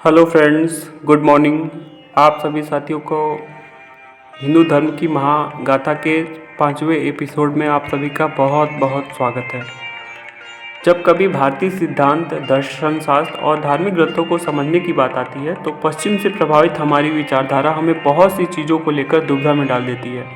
Hello friends, good morning. आप सभी साथियों को हिंदू धर्म की महागाथा के 5वें एपिसोड में आप सभी का बहुत बहुत स्वागत है। जब कभी भारतीय सिद्धांत, दर्शन शास्त्र और धार्मिक ग्रंथों को समझने की बात आती है तो पश्चिम से प्रभावित हमारी विचारधारा हमें बहुत सी चीज़ों को लेकर दुविधा में डाल देती है।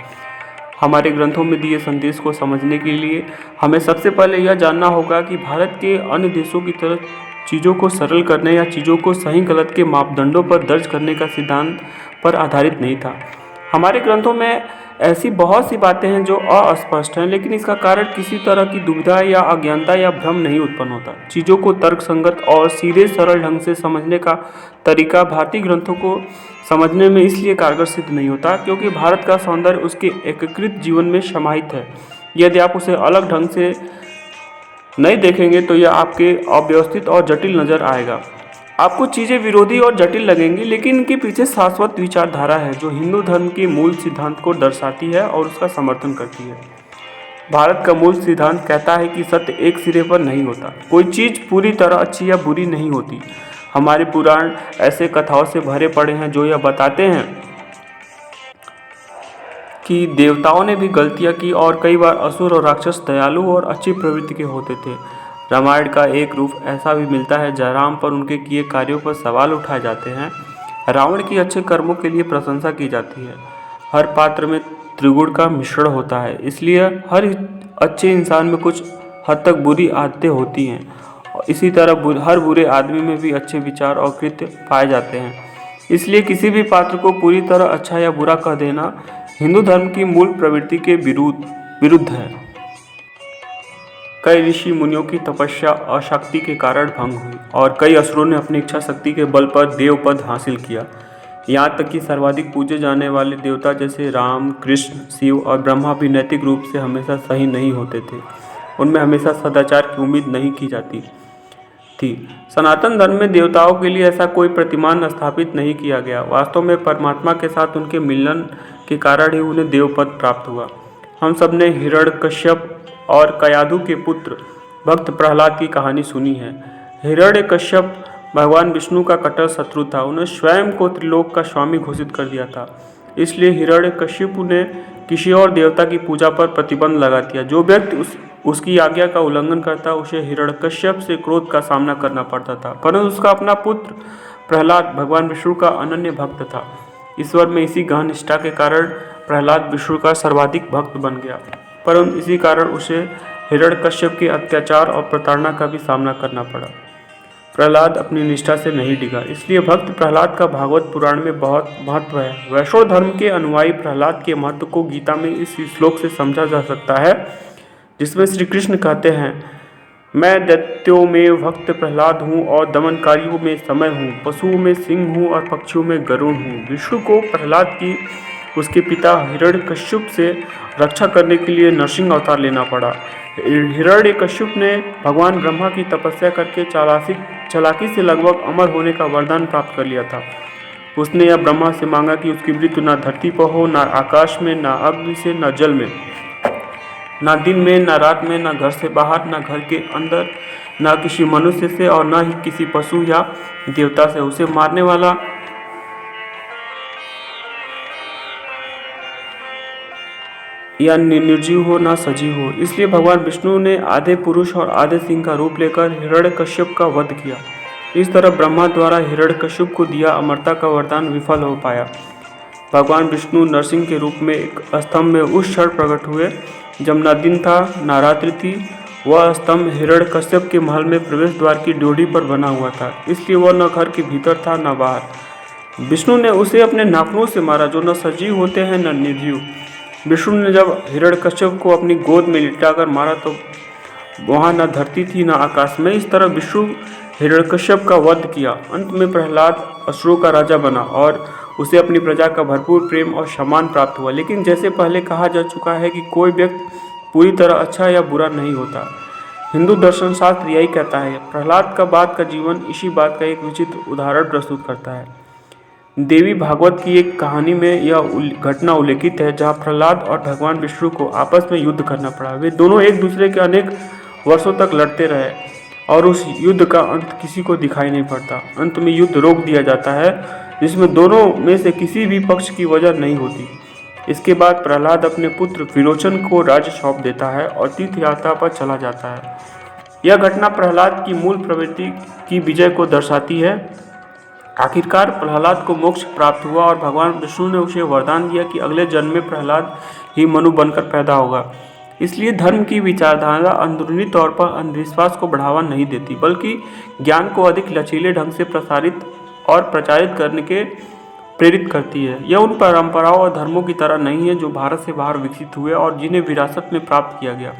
हमारे ग्रंथों में दिए संदेश को समझने के लिए हमें सबसे पहले यह जानना होगा कि भारत के अन्य देशों की तरह चीज़ों को सरल करने या चीज़ों को सही गलत के मापदंडों पर दर्ज करने का सिद्धांत पर आधारित नहीं था। हमारे ग्रंथों में ऐसी बहुत सी बातें हैं जो अस्पष्ट हैं, लेकिन इसका कारण किसी तरह की दुविधा या अज्ञानता या भ्रम नहीं उत्पन्न होता। चीज़ों को तर्कसंगत और सीधे सरल ढंग से समझने का तरीका भारतीय ग्रंथों को समझने में इसलिए कारगर सिद्ध नहीं होता क्योंकि भारत का सौंदर्य उसके एकीकृत जीवन में समाहित है। यदि आप उसे अलग ढंग से नहीं देखेंगे तो यह आपके अव्यवस्थित और जटिल नजर आएगा। आपको चीज़ें विरोधी और जटिल लगेंगी, लेकिन इनके पीछे शाश्वत विचारधारा है जो हिंदू धर्म के मूल सिद्धांत को दर्शाती है और उसका समर्थन करती है। भारत का मूल सिद्धांत कहता है कि सत्य एक सिरे पर नहीं होता। कोई चीज़ पूरी तरह अच्छी या बुरी नहीं होती। हमारे पुराण ऐसे कथाओं से भरे पड़े हैं जो यह बताते हैं कि देवताओं ने भी गलतियां की और कई बार असुर और राक्षस दयालु और अच्छी प्रवृत्ति के होते थे। रामायण का एक रूप ऐसा भी मिलता है जहाँ राम पर उनके किए कार्यों पर सवाल उठाए जाते हैं। रावण की अच्छे कर्मों के लिए प्रशंसा की जाती है। हर पात्र में त्रिगुण का मिश्रण होता है, इसलिए हर अच्छे इंसान में कुछ हद तक बुरी आदतें होती हैं। इसी तरह हर बुरे आदमी में भी अच्छे विचार और कृत्य पाए जाते हैं। इसलिए किसी भी पात्र को पूरी तरह अच्छा या बुरा कह देना हिंदू धर्म की मूल प्रवृत्ति के विरुद्ध है। कई ऋषि मुनियों की तपस्या और शक्ति के कारण भंग हुई और कई असुरों ने अपनी इच्छा शक्ति के बल पर देव पद हासिल किया। यहाँ तक कि सर्वाधिक पूजे जाने वाले देवता जैसे राम, कृष्ण, शिव और ब्रह्मा भी नैतिक रूप से हमेशा सही नहीं होते थे। उनमें हमेशा सदाचार की उम्मीद नहीं की जाती थी। सनातन धर्म में देवताओं के लिए ऐसा कोई प्रतिमान स्थापित नहीं किया गया। वास्तव में परमात्मा के साथ उनके मिलन के कारण ही उन्हें देवपद प्राप्त हुआ। हम सब ने हिरण्यकश्यप और कयाधु के पुत्र भक्त प्रहलाद की कहानी सुनी है। हिरण्यकश्यप भगवान विष्णु का कट्टर शत्रु था। उन्हें स्वयं को त्रिलोक का स्वामी घोषित कर दिया था। इसलिए हिरण्यकश्यप ने किसी और देवता की पूजा पर प्रतिबंध लगा दिया। जो व्यक्ति उसकी आज्ञा का उल्लंघन करता उसे हिरण्यकश्यप से क्रोध का सामना करना पड़ता था। परंतु उसका अपना पुत्र प्रहलाद भगवान विष्णु का अनन्य भक्त था। ईश्वर में इसी गहन निष्ठा के कारण प्रहलाद विष्णु का सर्वाधिक भक्त बन गया, परंतु इसी कारण उसे हिरण्यकश्यप के अत्याचार और प्रताड़ना का भी सामना करना पड़ा। प्रहलाद अपनी निष्ठा से नहीं डिगा, इसलिए भक्त प्रहलाद का भागवत पुराण में बहुत महत्व है। वैष्णव धर्म के अनुयायी प्रहलाद के महत्व को गीता में इस श्लोक से समझा जा सकता है, जिसमें श्री कृष्ण कहते हैं, मैं दैत्यों में भक्त प्रहलाद हूँ और दमनकारियों में समय हूँ, पशुओं में सिंह हूँ और पक्षियों में गरुड़ हूँ। विष्णु को प्रहलाद की उसके पिता हिरण्यकश्यप से रक्षा करने के लिए नरसिंह अवतार लेना पड़ा। हिरण्यकश्यप ने भगवान ब्रह्मा की तपस्या करके चालाकी से लगभग अमर होने का वरदान प्राप्त कर लिया था। उसने यह ब्रह्मा से मांगा कि उसकी मृत्यु न धरती पर हो, न आकाश में, न अग्नि से, न जल में, न दिन में, न रात में, न घर से बाहर, न घर के अंदर, न किसी मनुष्य से और न ही किसी पशु या देवता से। उसे मारने वाला या निर्जीव हो ना सजीव हो। इसलिए भगवान विष्णु ने आधे पुरुष और आधे सिंह का रूप लेकर हिरण्यकश्यप का वध किया। इस तरह ब्रह्मा द्वारा हिरण्यकश्यप को दिया अमरता का वरदान विफल हो पाया। भगवान विष्णु नरसिंह के रूप में एक स्तंभ में उस क्षण प्रकट हुए जब न दिन था न रात्रि थी। वह स्तंभ हिरण्यकश्यप के महल में प्रवेश द्वार की ड्योढ़ी पर बना हुआ था, इसलिए वह न घर के भीतर था न बाहर। विष्णु ने उसे अपने नाखूनों से मारा, जो न सजीव होते हैं न निर्जीव। विष्णु ने जब हिरण्यकश्यप को अपनी गोद में लिटाकर मारा तो वहाँ न धरती थी न आकाश में। इस तरह विष्णु हिरण्यकश्यप का वध किया। अंत में प्रहलाद असुरों का राजा बना और उसे अपनी प्रजा का भरपूर प्रेम और सम्मान प्राप्त हुआ। लेकिन जैसे पहले कहा जा चुका है कि कोई व्यक्ति पूरी तरह अच्छा या बुरा नहीं होता। हिंदू दर्शन शास्त्र यही कहता है। प्रहलाद का बाद का जीवन इसी बात का एक विचित्र उदाहरण प्रस्तुत करता है। देवी भागवत की एक कहानी में यह घटना उल्लेखित है जहाँ प्रहलाद और भगवान विष्णु को आपस में युद्ध करना पड़ा। वे दोनों एक दूसरे के अनेक वर्षों तक लड़ते रहे और उस युद्ध का अंत किसी को दिखाई नहीं पड़ता। अंत में युद्ध रोक दिया जाता है, जिसमें दोनों में से किसी भी पक्ष की वजह नहीं होती। इसके बाद प्रहलाद अपने पुत्र विरोचन को राज्य सौंप देता है और तीर्थ यात्रा पर चला जाता है। यह घटना प्रहलाद की मूल प्रवृत्ति की विजय को दर्शाती है। आखिरकार प्रहलाद को मोक्ष प्राप्त हुआ और भगवान विष्णु ने उसे वरदान दिया कि अगले जन्म में प्रहलाद ही मनु बनकर पैदा होगा। इसलिए धर्म की विचारधारा अंदरूनी तौर पर अंधविश्वास को बढ़ावा नहीं देती, बल्कि ज्ञान को अधिक लचीले ढंग से प्रसारित और प्रचारित करने के प्रेरित करती है। यह उन परंपराओं और धर्मों की तरह नहीं है जो भारत से बाहर विकसित हुए और जिन्हें विरासत में प्राप्त किया गया।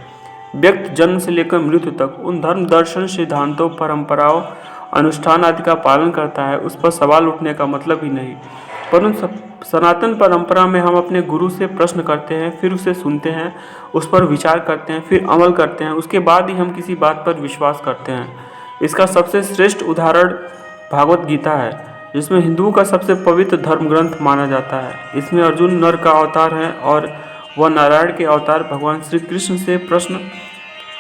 व्यक्ति जन्म से लेकर मृत्यु तक उन धर्म, दर्शन, सिद्धांतों, परंपराओं, अनुष्ठान आदि का पालन करता है। उस पर सवाल उठने का मतलब ही नहीं। परंतु सनातन परंपरा में हम अपने गुरु से प्रश्न करते हैं, फिर उसे सुनते हैं, उस पर विचार करते हैं, फिर अमल करते हैं। उसके बाद ही हम किसी बात पर विश्वास करते हैं। इसका सबसे श्रेष्ठ उदाहरण भागवत गीता है, जिसमें हिंदुओं का सबसे पवित्र धर्म ग्रंथ माना जाता है। इसमें अर्जुन नर का अवतार है और वह नारायण के अवतार भगवान श्री कृष्ण से प्रश्न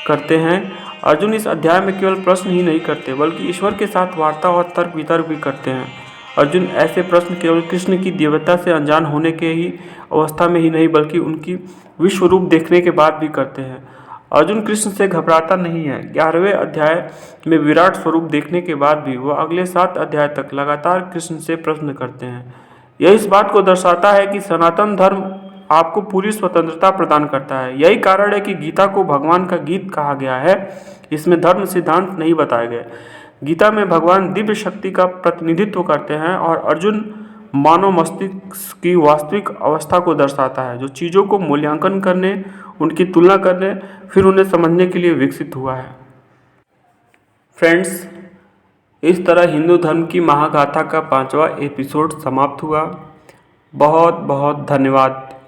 करते हैं। अर्जुन इस अध्याय में केवल प्रश्न ही नहीं करते, बल्कि ईश्वर के साथ वार्ता और तर्क वितर्क भी करते हैं। अर्जुन ऐसे प्रश्न केवल कृष्ण की दिव्यता से अनजान होने के ही अवस्था में ही नहीं, बल्कि उनकी विश्व रूप देखने के बाद भी करते हैं। अर्जुन कृष्ण से घबराता नहीं है। 11वें अध्याय में विराट स्वरूप देखने के बाद भी वह अगले 7 अध्याय तक लगातार कृष्ण से प्रश्न करते हैं। यह इस बात को दर्शाता है कि सनातन धर्म आपको पूरी स्वतंत्रता प्रदान करता है। यही कारण है कि गीता को भगवान का गीत कहा गया है। इसमें धर्म सिद्धांत नहीं बताए गए। गीता में भगवान दिव्य शक्ति का प्रतिनिधित्व करते हैं और अर्जुन मानव मस्तिष्क की वास्तविक अवस्था को दर्शाता है, जो चीज़ों को मूल्यांकन करने, उनकी तुलना करने, फिर उन्हें समझने के लिए विकसित हुआ है। फ्रेंड्स, इस तरह हिंदू धर्म की महागाथा का 5वां एपिसोड समाप्त हुआ। बहुत बहुत धन्यवाद।